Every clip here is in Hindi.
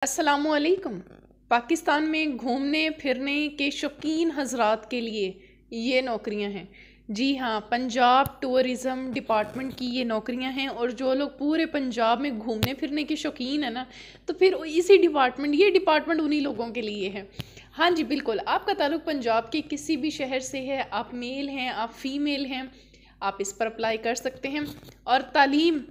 अस्सलामुअलैकुम। पाकिस्तान में घूमने फिरने के शौकीन हजरात के लिए ये नौकरियां हैं। जी हाँ, पंजाब टूरिज़्म डिपार्टमेंट की ये नौकरियां हैं। और जो लोग पूरे पंजाब में घूमने फिरने के शौकीन है ना, तो फिर ये डिपार्टमेंट उन्हीं लोगों के लिए है। हाँ जी बिल्कुल, आपका ताल्लुक़ पंजाब के किसी भी शहर से है, आप मेल हैं, आप फीमेल हैं, आप इस पर अप्लाई कर सकते हैं। और तालीम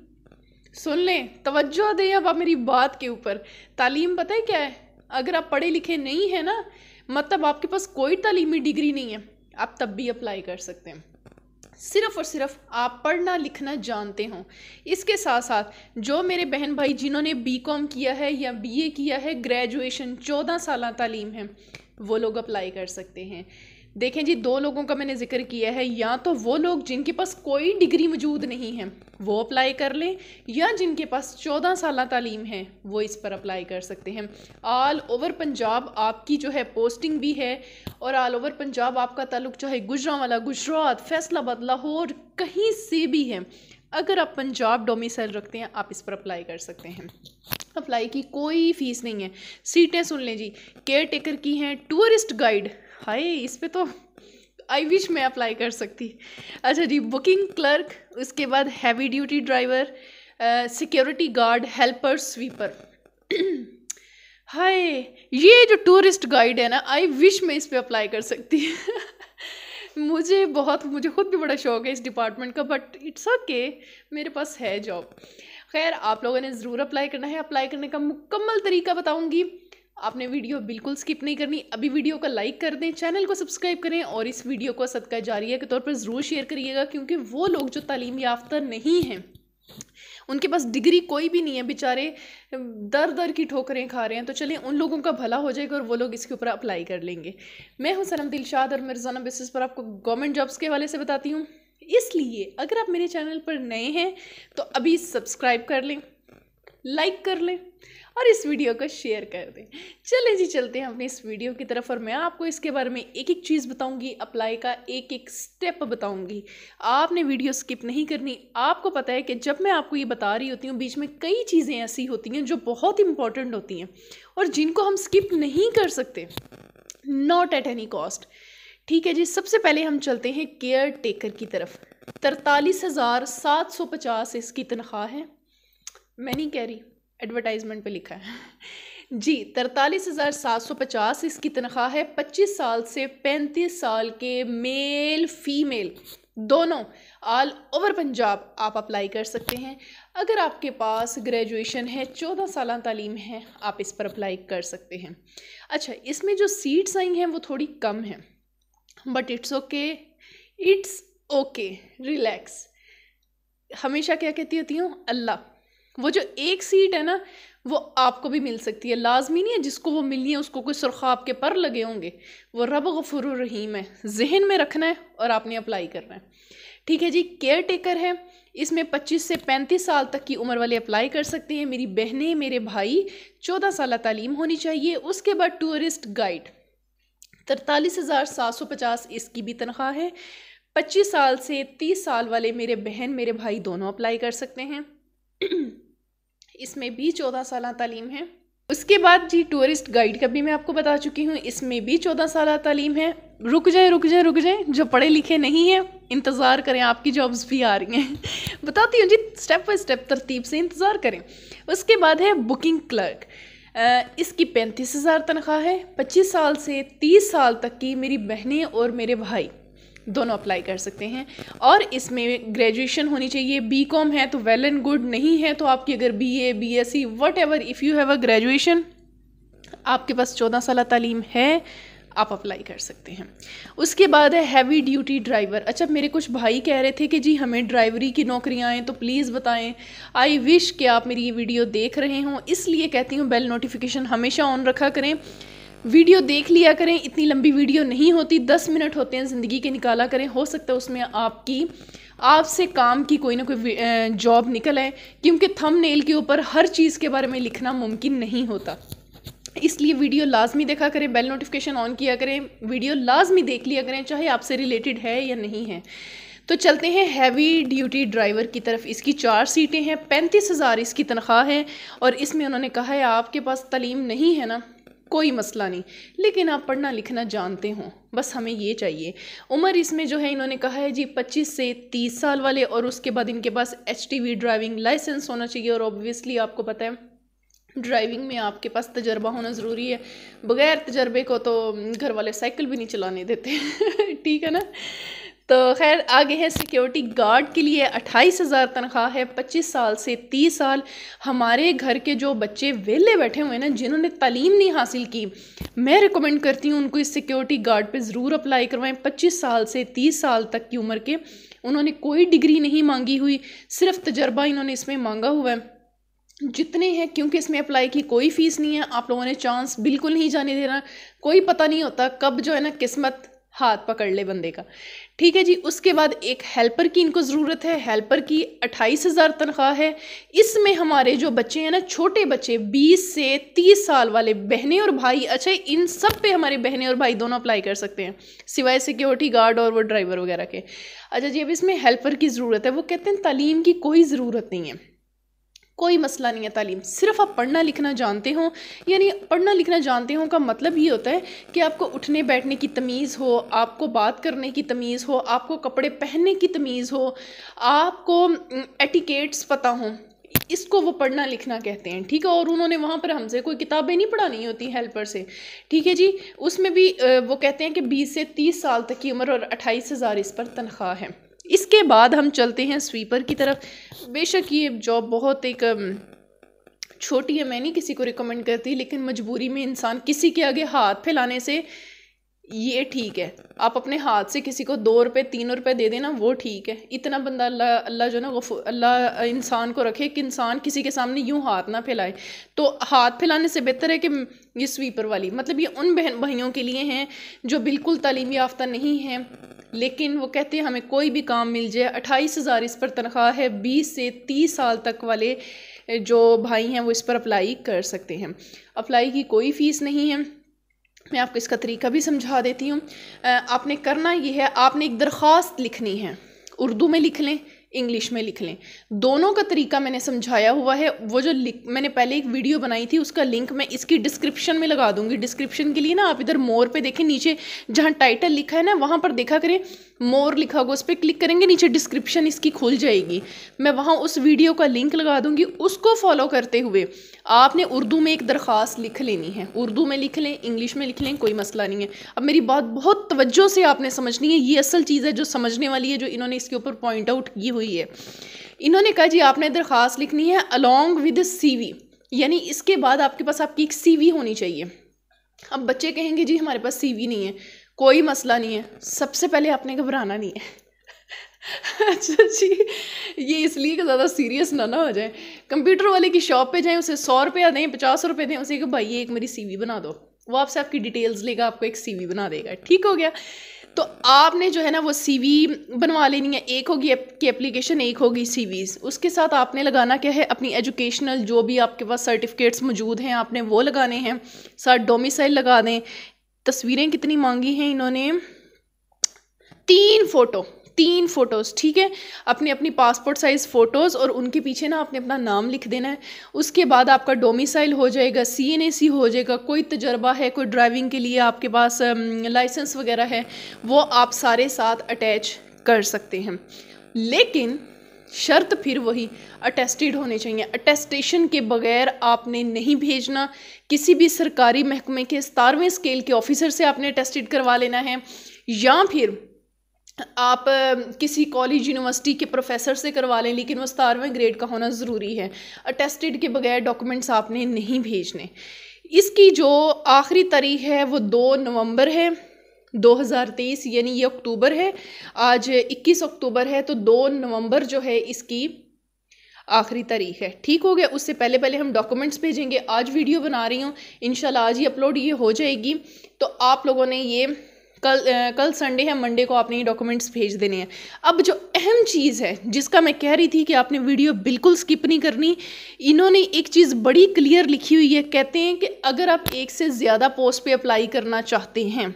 सुन लें, तवज्जो दें अब आप मेरी बात के ऊपर। तालीम पता है क्या है? अगर आप पढ़े लिखे नहीं हैं ना, मतलब आपके पास कोई तालीमी डिग्री नहीं है, आप तब भी अप्लाई कर सकते हैं। सिर्फ़ और सिर्फ आप पढ़ना लिखना जानते हों। इसके साथ साथ जो मेरे बहन भाई जिन्होंने बीकॉम किया है या बीए किया है, ग्रेजुएशन 14 साल तालीम है, वो लोग अप्लाई कर सकते हैं। देखें जी, दो लोगों का मैंने जिक्र किया है। या तो वो लोग जिनके पास कोई डिग्री मौजूद नहीं है वो अप्लाई कर लें, या जिनके पास 14 साल तालीम है वो इस पर अप्लाई कर सकते हैं। ऑल ओवर पंजाब आपकी जो है पोस्टिंग भी है, और ऑल ओवर पंजाब आपका ताल्लुक चाहे गुजरांवाला, गुजरात, फैसलाबाद, लाहौर, कहीं से भी है, अगर आप पंजाब डोमिसाइल रखते हैं आप इस पर अप्लाई कर सकते हैं। अप्लाई की कोई फ़ीस नहीं है। सीटें सुन लें जी, केयर टेकर की हैं, टूरिस्ट गाइड, हाय इस पे तो आई विश मैं अप्लाई कर सकती। अच्छा जी, बुकिंग क्लर्क, उसके बाद heavy duty driver, security guard, helper, sweeper. Hi, ये जो टूरिस्ट गाइड है ना, आई विश मैं इस पे अप्लाई कर सकती। मुझे खुद भी बड़ा शौक है इस डिपार्टमेंट का, बट इट्स ओके, मेरे पास है जॉब। खैर, आप लोगों ने ज़रूर अप्लाई करना है। अप्लाई करने का मुकम्मल तरीका बताऊंगी, आपने वीडियो बिल्कुल स्किप नहीं करनी। अभी वीडियो को लाइक कर दें, चैनल को सब्सक्राइब करें, और इस वीडियो को सदका जारिया के तौर पर ज़रूर शेयर करिएगा, क्योंकि वो लोग जो तालीम याफ्ता नहीं हैं, उनके पास डिग्री कोई भी नहीं है, बेचारे दर दर की ठोकरें खा रहे हैं, तो चलें उन लोगों का भला हो जाएगा और वो लोग इसके ऊपर अप्लाई कर लेंगे। मैं हूं सनम दिलशाद, और मैं रोज़ाना बेसिस पर आपको गवर्नमेंट जॉब्स के हवाले से बताती हूँ। इसलिए अगर आप मेरे चैनल पर नए हैं तो अभी सब्सक्राइब कर लें, लाइक कर लें, और इस वीडियो को शेयर कर दें। चलें जी, चलते हैं अपनी इस वीडियो की तरफ, और मैं आपको इसके बारे में एक एक चीज़ बताऊंगी, अप्लाई का एक एक स्टेप बताऊंगी। आपने वीडियो स्किप नहीं करनी। आपको पता है कि जब मैं आपको ये बता रही होती हूँ, बीच में कई चीज़ें ऐसी होती हैं जो बहुत इंपॉर्टेंट होती हैं और जिनको हम स्किप नहीं कर सकते, नॉट एट एनी कॉस्ट। ठीक है जी, सबसे पहले हम चलते हैं केयर टेकर की तरफ। 43,750 इसकी तनख्वाह है, मैं नहीं कह रही, एडवर्टाइजमेंट पे लिखा है जी। 43,750 इसकी तनख्वाह है। 25 साल से 35 साल के मेल फीमेल दोनों ऑल ओवर पंजाब आप अप्लाई कर सकते हैं। अगर आपके पास ग्रेजुएशन है, 14 साल तालीम है, आप इस पर अप्लाई कर सकते हैं। अच्छा, इसमें जो सीट्स आई हैं वो थोड़ी कम हैं, बट इट्स ओके, रिलैक्स। हमेशा क्या कहती होती हूँ, अल्लाह, वो जो एक सीट है ना वो आपको भी मिल सकती है। लाजमी नहीं है जिसको वो मिलनी है उसको कोई सुरखाब के पर लगे होंगे। वो रब गफूरुर रहीम है, जहन में रखना है और आपने अप्लाई करना है। ठीक है जी, केयर टेकर है, इसमें 25 से 35 साल तक की उम्र वाले अप्लाई कर सकते हैं। मेरी बहनें, मेरे भाई, 14 साल तालीम होनी चाहिए। उसके बाद टूरिस्ट गाइड, 43,750 इसकी भी तनख्वाह है। 25 साल से 30 साल वाले मेरे बहन, मेरे भाई दोनों अप्लाई कर सकते हैं। इसमें भी 14 साल तालीम है। उसके बाद जी, टूरिस्ट गाइड का भी मैं आपको बता चुकी हूँ, इसमें भी 14 साल तालीम है। रुक जाएं, जो पढ़े लिखे नहीं हैं इंतज़ार करें, आपकी जॉब्स भी आ रही हैं। बताती हूँ जी, स्टेप बाय स्टेप तरतीब से इंतज़ार करें। उसके बाद है बुकिंग क्लर्क, इसकी 35,000 तनख्वाह है। 25 साल से 30 साल तक की मेरी बहनें और मेरे भाई दोनों अप्लाई कर सकते हैं। और इसमें ग्रेजुएशन होनी चाहिए। बीकॉम है तो वेल एंड गुड, नहीं है तो आपकी अगर BA, BSc, what ever, if you have a graduation, आपके पास 14 साल तालीम है, आप अप्लाई कर सकते हैं। उसके बाद है हैवी ड्यूटी ड्राइवर। अच्छा, मेरे कुछ भाई कह रहे थे कि जी हमें ड्राइवरी की नौकरियाँ आएँ तो प्लीज़ बताएं। आई विश कि आप मेरी ये वीडियो देख रहे हों, इसलिए कहती हूँ बेल नोटिफिकेशन हमेशा ऑन रखा करें, वीडियो देख लिया करें। इतनी लंबी वीडियो नहीं होती, 10 मिनट होते हैं, ज़िंदगी के निकाला करें। हो सकता है उसमें आपसे काम की कोई ना कोई जॉब निकल आए, क्योंकि थंबनेल के ऊपर हर चीज़ के बारे में लिखना मुमकिन नहीं होता। इसलिए वीडियो लाजमी देखा करें, बेल नोटिफिकेशन ऑन किया करें, वीडियो लाजमी देख लिया करें, चाहे आपसे रिलेटेड है या नहीं है। तो चलते हैं हैवी ड्यूटी ड्राइवर की तरफ। इसकी 4 सीटें हैं, 35,000 इसकी तनख्वाह है। और इसमें उन्होंने कहा है आपके पास तालीम नहीं है ना, कोई मसला नहीं, लेकिन आप पढ़ना लिखना जानते हो, बस हमें ये चाहिए। उम्र इसमें जो है इन्होंने कहा है जी 25 से 30 साल वाले, और उसके बाद इनके पास HTV ड्राइविंग लाइसेंस होना चाहिए। और ऑब्वियसली आपको पता है ड्राइविंग में आपके पास तजर्बा होना ज़रूरी है, बग़ैर तजर्बे को तो घर वाले साइकिल भी नहीं चलाने देते ठीक है ना। तो खैर आगे है सिक्योरिटी गार्ड के लिए 28,000 तनख्वाह है, 25 साल से 30 साल। हमारे घर के जो बच्चे वेले बैठे हुए हैं ना, जिन्होंने तालीम नहीं हासिल की, मैं रिकमेंड करती हूँ उनको इस सिक्योरिटी गार्ड पे ज़रूर अप्लाई करवाएं। 25 साल से 30 साल तक की उम्र के, उन्होंने कोई डिग्री नहीं मांगी हुई, सिर्फ तजर्बा इन्होंने इसमें मांगा हुआ है। जितने हैं, क्योंकि इसमें अप्लाई की कोई फ़ीस नहीं है, आप लोगों ने चांस बिल्कुल नहीं जाने देना, कोई पता नहीं होता कब जो है ना किस्मत हाथ पकड़ ले बंदे का, ठीक है जी। उसके बाद एक हेल्पर की इनको ज़रूरत है, हेल्पर की 28,000 तनख्वाह है। इसमें हमारे जो बच्चे हैं ना, छोटे बच्चे 20 से 30 साल वाले, बहनें और भाई, अच्छा इन सब पे हमारे बहनें और भाई दोनों अप्लाई कर सकते हैं, सिवाय सिक्योरिटी गार्ड और वो ड्राइवर वगैरह के। अच्छा जी, अब इसमें हेल्पर की ज़रूरत है। वो कहते हैं तालीम की कोई ज़रूरत नहीं है, कोई मसला नहीं है तालीम, सिर्फ आप पढ़ना लिखना जानते हो। यानी पढ़ना लिखना जानते हो का मतलब ये होता है कि आपको उठने बैठने की तमीज़ हो, आपको बात करने की तमीज़ हो, आपको कपड़े पहनने की तमीज़ हो, आपको एटिकेट्स पता हो, इसको वो पढ़ना लिखना कहते हैं, ठीक है। और उन्होंने वहाँ पर हमसे कोई किताबें नहीं पढ़ानी होती हेल्पर से, ठीक है जी। उसमें भी वो कहते हैं कि 20 से 30 साल तक की उम्र और 28,000 इस पर तनख्वाह है। इसके बाद हम चलते हैं स्वीपर की तरफ। बेशक ये जॉब बहुत एक छोटी है, मैं नहीं किसी को रिकमेंड करती, लेकिन मजबूरी में इंसान किसी के आगे हाथ फैलाने से ये ठीक है। आप अपने हाथ से किसी को 2 रुपये 3 रुपये दे देना, वो ठीक है। इतना बंदा अल्लाह जो ना अल्लाह इंसान को रखे कि इंसान किसी के सामने यूं हाथ ना फैलाए। तो हाथ फैलाने से बेहतर है कि ये स्वीपर वाली, मतलब ये उन बहन भाइयों के लिए हैं जो बिल्कुल तालीम याफ्ता नहीं हैं, लेकिन वो कहते हैं हमें कोई भी काम मिल जाए। 28,000 इस पर तनख्वाह है। 20 से 30 साल तक वाले जो भाई हैं वो इस पर अप्लाई कर सकते हैं। अप्लाई की कोई फ़ीस नहीं है। मैं आपको इसका तरीका भी समझा देती हूँ। आपने करना ये है, आपने एक दरख्वास्त लिखनी है, उर्दू में लिख लें, इंग्लिश में लिख लें, दोनों का तरीका मैंने समझाया हुआ है। वो जो मैंने पहले एक वीडियो बनाई थी, उसका लिंक मैं इसकी डिस्क्रिप्शन में लगा दूंगी। डिस्क्रिप्शन के लिए ना आप इधर मोर पे देखें, नीचे जहाँ टाइटल लिखा है ना वहाँ पर देखा करें, मोर लिखा होगा, उस पर क्लिक करेंगे, नीचे डिस्क्रिप्शन इसकी खुल जाएगी। मैं वहाँ उस वीडियो का लिंक लगा दूंगी, उसको फॉलो करते हुए आपने उर्दू में एक दरख्वास्त लिख लेनी है। उर्दू में लिख लें, इंग्लिश में लिख लें, कोई मसला नहीं है। अब मेरी बात बहुत तवज्जो से आपने समझनी है, ये असल चीज़ है जो समझने वाली है, जो इन्होंने इसके ऊपर पॉइंट आउट की हुई है। इन्होंने कहा जी आपने दरख्वास्त लिखनी है अलॉन्ग विद CV, यानी इसके बाद आपके पास आपकी एक CV होनी चाहिए। अब बच्चे कहेंगे जी हमारे पास CV नहीं है, कोई मसला नहीं है, सबसे पहले आपने घबराना नहीं है अच्छा जी, ये इसलिए कि ज़्यादा सीरियस ना हो जाए। कंप्यूटर वाले की शॉप पे जाएं, उसे 100 रुपया दें, 50 रुपये दें, उसे कि भाई ये एक मेरी CV बना दो, वो आपसे आपकी डिटेल्स लेगा, आपको एक CV बना देगा, ठीक हो गया। तो आपने जो है ना वो CV बनवा लेनी है। एक होगी आपकी एप्लीकेशन, एक होगी CVs। उसके साथ आपने लगाना क्या है, अपनी एजुकेशनल जो भी आपके पास सर्टिफिकेट्स मौजूद हैं आपने वो लगाने हैं, साथ डोमिसाइल लगा दें। तस्वीरें कितनी मांगी हैं इन्होंने, 3 फ़ोटोज़, ठीक है। अपनी अपनी पासपोर्ट साइज़ फ़ोटोज़, और उनके पीछे ना आपने अपना नाम लिख देना है। उसके बाद आपका डोमिसाइल हो जाएगा, CNAC हो जाएगा, कोई तजर्बा है, कोई ड्राइविंग के लिए आपके पास लाइसेंस वगैरह है, वो आप सारे साथ अटैच कर सकते हैं। लेकिन शर्त फिर वही, अटेस्टेड होने चाहिए। अटेस्टेशन के बगैर आपने नहीं भेजना। किसी भी सरकारी महकमे के 17वें स्केल के ऑफिसर से आपने अटेस्टेड करवा लेना है, या फिर आप किसी कॉलेज यूनिवर्सिटी के प्रोफेसर से करवा लें, लेकिन वो 17वें ग्रेड का होना ज़रूरी है। अटेस्टेड के बगैर डॉक्यूमेंट्स आपने नहीं भेजने। इसकी जो आखिरी तारीख है वो 2 नवंबर है 2023, यानी ये अक्टूबर है, आज 21 अक्टूबर है, तो 2 नवंबर जो है इसकी आखिरी तारीख है, ठीक हो गया। उससे पहले हम डॉक्यूमेंट्स भेजेंगे। आज वीडियो बना रही हूँ, इंशाल्लाह आज ही अपलोड ये हो जाएगी। तो आप लोगों ने ये कल संडे है, मंडे को आपने ये डॉक्यूमेंट्स भेज देने हैं। अब जो अहम चीज़ है जिसका मैं कह रही थी कि आपने वीडियो बिल्कुल स्किप नहीं करनी, इन्होंने एक चीज़ बड़ी क्लियर लिखी हुई है। कहते हैं कि अगर आप 1 से ज़्यादा पोस्ट पे अप्लाई करना चाहते हैं,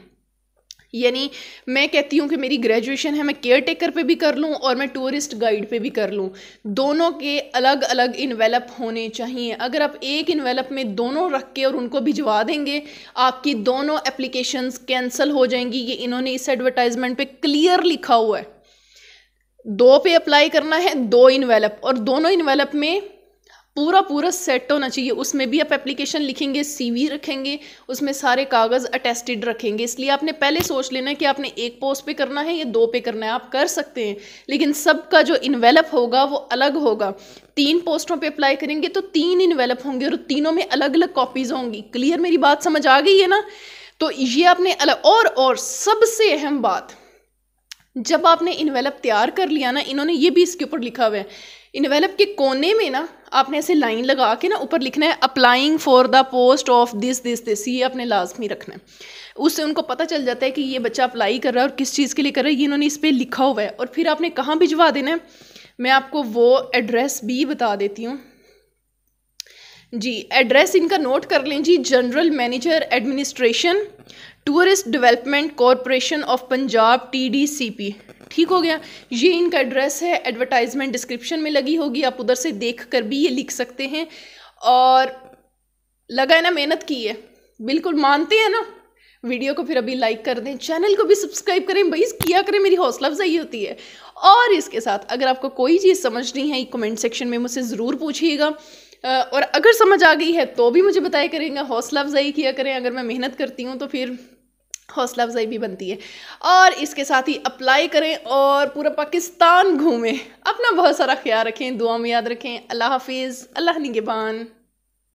यानी मैं कहती हूँ कि मेरी ग्रेजुएशन है, मैं केयर टेकर पे भी कर लूँ और मैं टूरिस्ट गाइड पे भी कर लूँ, दोनों के अलग अलग इन्वेलप होने चाहिए। अगर आप एक इन्वेलप में दोनों रख के और उनको भिजवा देंगे, आपकी दोनों एप्लीकेशंस कैंसिल हो जाएंगी। ये इन्होंने इस एडवर्टाइजमेंट पे क्लियर लिखा हुआ है। 2 पे अप्लाई करना है, 2 इन्वेलप, और दोनों इन्वेलप में पूरा सेट होना चाहिए। उसमें भी आप एप्लीकेशन लिखेंगे, सीवी रखेंगे, उसमें सारे कागज़ अटेस्टेड रखेंगे। इसलिए आपने पहले सोच लेना है कि आपने 1 पोस्ट पे करना है या 2 पे करना है। आप कर सकते हैं, लेकिन सबका जो इन्वेलप होगा वो अलग होगा। 3 पोस्टों पे अप्लाई करेंगे तो 3 इन्वेलप होंगे और तीनों में अलग अलग कॉपीज़ होंगी। क्लियर, मेरी बात समझ आ गई है ना? तो ये आपने अलग, और सबसे अहम बात, जब आपने इन्वेलप तैयार कर लिया ना, इन्होंने ये भी इसके ऊपर लिखा हुआ है, इन्वेलप के कोने में ना आपने ऐसे लाइन लगा के ना ऊपर लिखना है applying for the post of this. ये आपने लाजमी रखना है। उससे उनको पता चल जाता है कि ये बच्चा अप्लाई कर रहा है और किस चीज़ के लिए कर रहा है। ये इन्होंने इस पर लिखा हुआ है। और फिर आपने कहाँ भिजवा देना है, मैं आपको वो एड्रेस भी बता देती हूँ जी। एड्रेस इनका नोट कर लें जी। General manager administration, tourist development corporation of Punjab, TDCP। ठीक हो गया, ये इनका एड्रेस है। एडवर्टाइजमेंट डिस्क्रिप्शन में लगी होगी, आप उधर से देख कर भी ये लिख सकते हैं। और लगा है ना, मेहनत की है, बिल्कुल मानते हैं ना। वीडियो को फिर अभी लाइक कर दें, चैनल को भी सब्सक्राइब करें, भाई किया करें, मेरी हौसला अफजाई होती है। और इसके साथ अगर आपको कोई चीज़ समझ नहीं है, कमेंट सेक्शन में मुझसे ज़रूर पूछिएगा। और अगर समझ आ गई है तो भी मुझे बताया करेंगे, हौसला अफजाई किया करें। अगर मैं मेहनत करती हूँ तो फिर हौसला अफजाई भी बनती है। और इसके साथ ही अप्लाई करें और पूरा पाकिस्तान घूमें। अपना बहुत सारा ख्याल रखें, दुआ में याद रखें। अल्लाह हाफिज़, अल्लाह निगहबान।